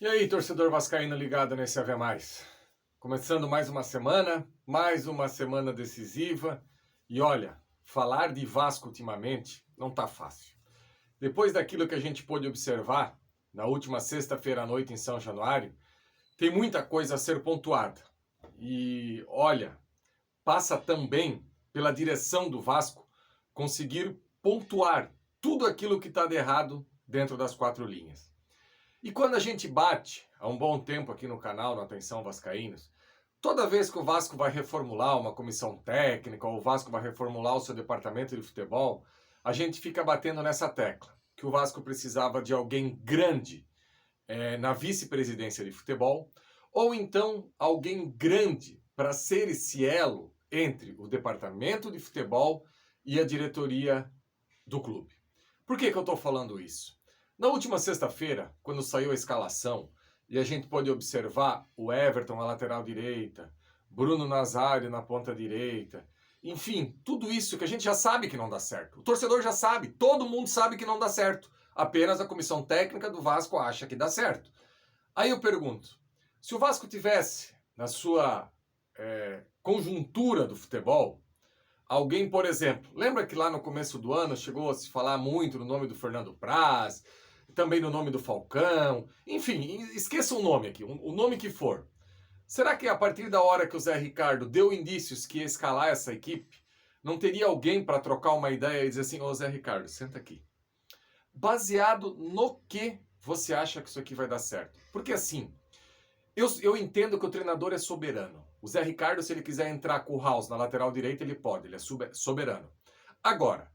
E aí, torcedor vascaíno ligado nesse Ave Mais. Começando mais uma semana decisiva. E olha, falar de Vasco ultimamente não tá fácil. Depois daquilo que a gente pôde observar na última sexta-feira à noite em São Januário, tem muita coisa a ser pontuada. E olha, passa também pela direção do Vasco conseguir pontuar tudo aquilo que está de errado dentro das quatro linhas. E quando a gente bate, há um bom tempo aqui no canal, no Atenção Vascaínos, toda vez que o Vasco vai reformular uma comissão técnica, ou o Vasco vai reformular o seu departamento de futebol, a gente fica batendo nessa tecla, que o Vasco precisava de alguém grande na vice-presidência de futebol, ou então alguém grande para ser esse elo entre o departamento de futebol e a diretoria do clube. Por que eu estou falando isso? Na última sexta-feira, quando saiu a escalação, e a gente pôde observar o Everton na lateral direita, Bruno Nazário na ponta direita, enfim, tudo isso que a gente já sabe que não dá certo. O torcedor já sabe, todo mundo sabe que não dá certo. Apenas a comissão técnica do Vasco acha que dá certo. Aí eu pergunto, se o Vasco tivesse, na sua conjuntura do futebol, alguém, por exemplo, lembra que lá no começo do ano chegou a se falar muito no nome do Fernando Praz, também no nome do Falcão, enfim, esqueça o nome aqui, o nome que for. Será que a partir da hora que o Zé Ricardo deu indícios que ia escalar essa equipe, não teria alguém para trocar uma ideia e dizer assim, ô Zé Ricardo, senta aqui. Baseado no que você acha que isso aqui vai dar certo? Porque assim, eu entendo que o treinador é soberano. O Zé Ricardo, se ele quiser entrar com o House na lateral direita, ele pode, ele é soberano. Agora,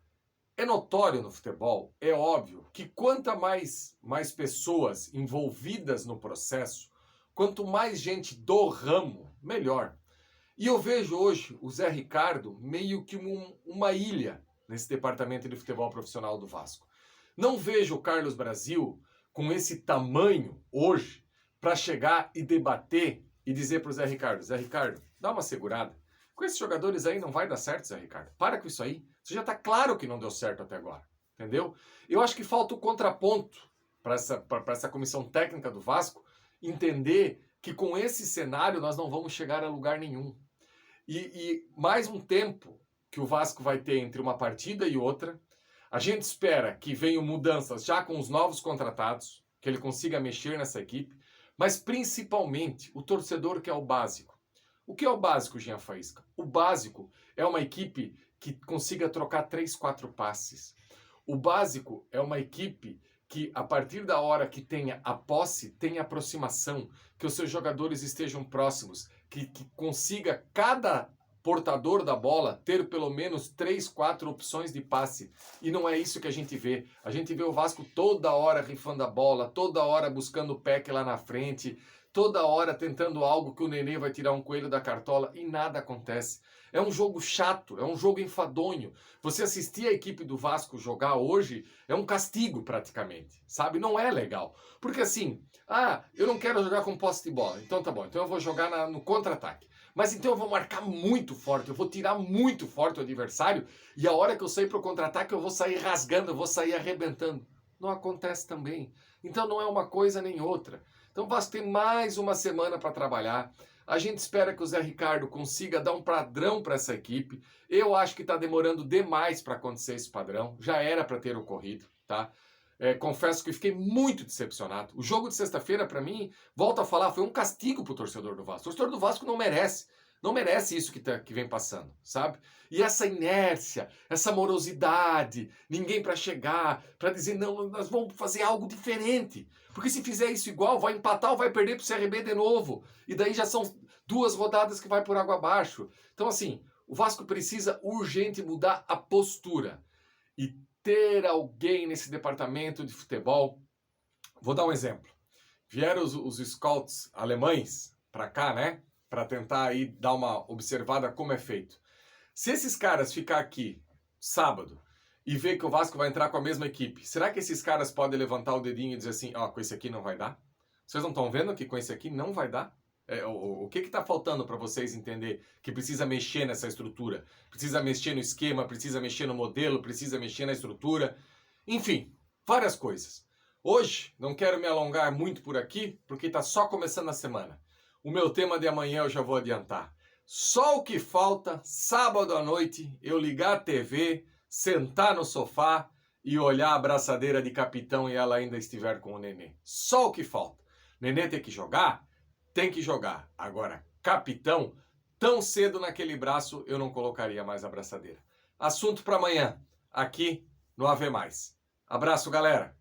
é notório no futebol, é óbvio, que quanto mais pessoas envolvidas no processo, quanto mais gente do ramo, melhor. E eu vejo hoje o Zé Ricardo meio que uma ilha nesse departamento de futebol profissional do Vasco. Não vejo o Carlos Brasil com esse tamanho hoje para chegar e debater e dizer para o Zé Ricardo, dá uma segurada. Com esses jogadores aí não vai dar certo, Zé Ricardo. Para com isso aí. Isso já está claro que não deu certo até agora. Entendeu? Eu acho que falta o contraponto para essa comissão técnica do Vasco entender que com esse cenário nós não vamos chegar a lugar nenhum. E mais um tempo que o Vasco vai ter entre uma partida e outra. A gente espera que venham mudanças já com os novos contratados, que ele consiga mexer nessa equipe, mas principalmente o torcedor que é o básico. O que é o básico, Jean Faísca? O básico é uma equipe que consiga trocar 3, 4 passes. O básico é uma equipe que, a partir da hora que tenha a posse, tenha aproximação, que os seus jogadores estejam próximos, que consiga cada portador da bola ter pelo menos 3, 4 opções de passe. E não é isso que a gente vê. A gente vê o Vasco toda hora rifando a bola, toda hora buscando o pack lá na frente, toda hora tentando algo que o Nenê vai tirar um coelho da cartola e nada acontece. É um jogo chato, é um jogo enfadonho. Você assistir a equipe do Vasco jogar hoje é um castigo praticamente, sabe? Não é legal. Porque assim, eu não quero jogar com posse de bola. Então tá bom, então eu vou jogar no contra-ataque. Mas então eu vou marcar muito forte, eu vou tirar muito forte o adversário e a hora que eu sair para o contra-ataque eu vou sair rasgando, eu vou sair arrebentando. Não acontece também. Então não é uma coisa nem outra. Então o Vasco tem mais uma semana para trabalhar. A gente espera que o Zé Ricardo consiga dar um padrão para essa equipe. Eu acho que está demorando demais para acontecer esse padrão. Já era para ter ocorrido, tá? Confesso que fiquei muito decepcionado. O jogo de sexta-feira, para mim, volto a falar, foi um castigo pro torcedor do Vasco. O torcedor do Vasco não merece isso que vem passando, sabe? E essa inércia, essa morosidade, ninguém para chegar, para dizer, não, nós vamos fazer algo diferente. Porque se fizer isso igual, vai empatar ou vai perder pro CRB de novo. E daí já são 2 rodadas que vai por água abaixo. Então, assim, o Vasco precisa urgente mudar a postura. E ter alguém nesse departamento de futebol. Vou dar um exemplo. Vieram os scouts alemães para cá, né? Para tentar aí dar uma observada como é feito. Se esses caras ficar aqui sábado e ver que o Vasco vai entrar com a mesma equipe, será que esses caras podem levantar o dedinho e dizer assim, com esse aqui não vai dar? Vocês não estão vendo que com esse aqui não vai dar? O que está faltando para vocês entender que precisa mexer nessa estrutura? Precisa mexer no esquema, precisa mexer no modelo, precisa mexer na estrutura. Enfim, várias coisas. Hoje, não quero me alongar muito por aqui, porque está só começando a semana. O meu tema de amanhã eu já vou adiantar. Só o que falta, sábado à noite, eu ligar a TV, sentar no sofá e olhar a braçadeira de capitão e ela ainda estiver com o nenê. Só o que falta. Nenê tem que jogar? Tem que jogar. Agora, capitão, tão cedo naquele braço eu não colocaria mais a braçadeira. Assunto para amanhã, aqui no Ave Mais. Abraço, galera!